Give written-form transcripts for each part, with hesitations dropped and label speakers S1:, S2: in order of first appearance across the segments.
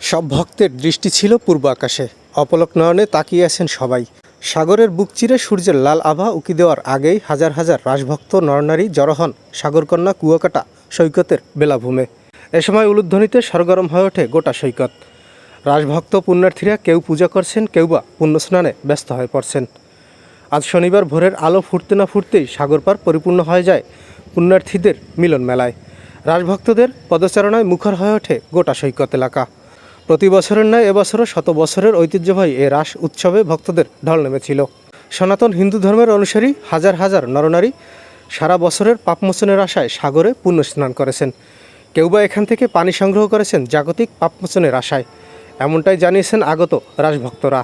S1: সব ভক্তের দৃষ্টি ছিল পূর্ব আকাশে। অপলক নয়নে তাকিয়ে আছেন সবাই। সাগরের বুক চিরে সূর্যের লাল আভা উকি দেওয়ার আগেই হাজার হাজার রাসভক্ত নরনারী জড়ো হন সাগরকন্যা কুয়াকাটা সৈকতের বেলাভূমে। এ সময় উলুধ্বনিতে সরগরম হয়ে ওঠে গোটা সৈকত। রাসভক্ত পুণ্যার্থীরা কেউ পূজা করছেন, কেউ বা পুণ্যস্নানে ব্যস্ত হয়ে পড়ছেন। আজ শনিবার ভোরের আলো ফুটতে না ফুটতেই সাগর পার পরিপূর্ণ হয়ে যায় পুণ্যার্থীদের মিলন মেলায়। রাসভক্তদের পদচারণায় মুখর হয়ে ওঠে গোটা সৈকত এলাকা। প্রতি বছরের ন্যায় এবছরও শত বছরের ঐতিহ্যবাহী এ রাস উৎসবে ভক্তদের ঢল নেমেছিল। সনাতন হিন্দু ধর্মের অনুসারী হাজার হাজার নরনারী সারা বছরের পাপমোচনের আশায় সাগরে পুণ্য স্নান করেছেন। কেউ বা এখান থেকে পানি সংগ্রহ করেছেন জাগতিক পাপমোচনের আশায়। এমনটাই জানিয়েছেন আগত রাসভক্তরা।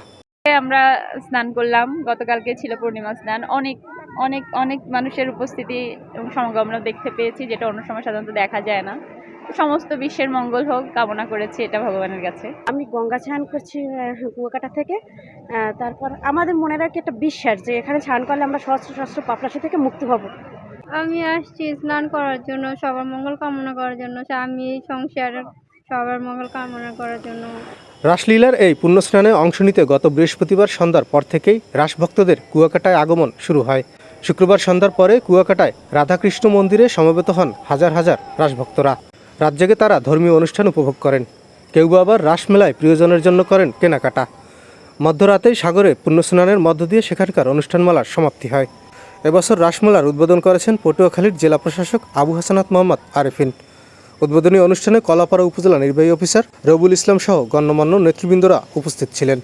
S2: আমরা স্নান করলাম, গতকালকে ছিল পূর্ণিমা স্নান। অনেক অনেক অনেক মানুষের উপস্থিতি এবং সমাগম আমরা দেখতে পেয়েছি, যেটা অন্য সময় সাধারণত দেখা যায় না। সমস্ত বিশ্বের মঙ্গল হোক কামনা করেছি এটা ভগবানের কাছে।
S3: আমি গঙ্গা স্নান করছি কুয়াকাটা থেকে। তারপর আমাদের মনে রাখি একটা বিশ্বাস যে এখানে স্নান করলে আমরা সহস্র সহস্র পাপরাশি থেকে মুক্তি হব।
S4: আমি আসছি স্নান করার জন্য, সবার মঙ্গল কামনা করার জন্য, স্বামী সংসার সবার মঙ্গল কামনা করার জন্য।
S1: রাসলীলার এই পুণ্যস্নানে অংশ নিতে গত বৃহস্পতিবার সন্ধ্যার পর থেকেই রাসভক্তদের কুয়াকাটায় আগমন শুরু হয়। শুক্রবার সন্ধ্যার পরে কুয়াকাটায় রাধাকৃষ্ণ মন্দিরে সমবেত হন হাজার হাজার রাসভক্তরা। রাত জেগে তারা ধর্মীয় অনুষ্ঠান উপভোগ করেন। কেউ বা আবার রাসমেলায় প্রিয়জনের জন্য করেন কেনাকাটা। মধ্যরাতেই সাগরে পুণ্যস্নানের মধ্য দিয়ে সেখানকার অনুষ্ঠানমালার সমাপ্তি হয়। এবছর রাসমেলার উদ্বোধন করেছেন পটুয়াখালীর জেলা প্রশাসক আবু হাসানাত মোহাম্মদ আরেফিন। উদ্বোধনী অনুষ্ঠানে কলাপাড়া উপজেলা নির্বাহী অফিসার রবুল ইসলাম সহ গণ্যমান্য নেতৃবৃন্দরা উপস্থিত ছিলেন।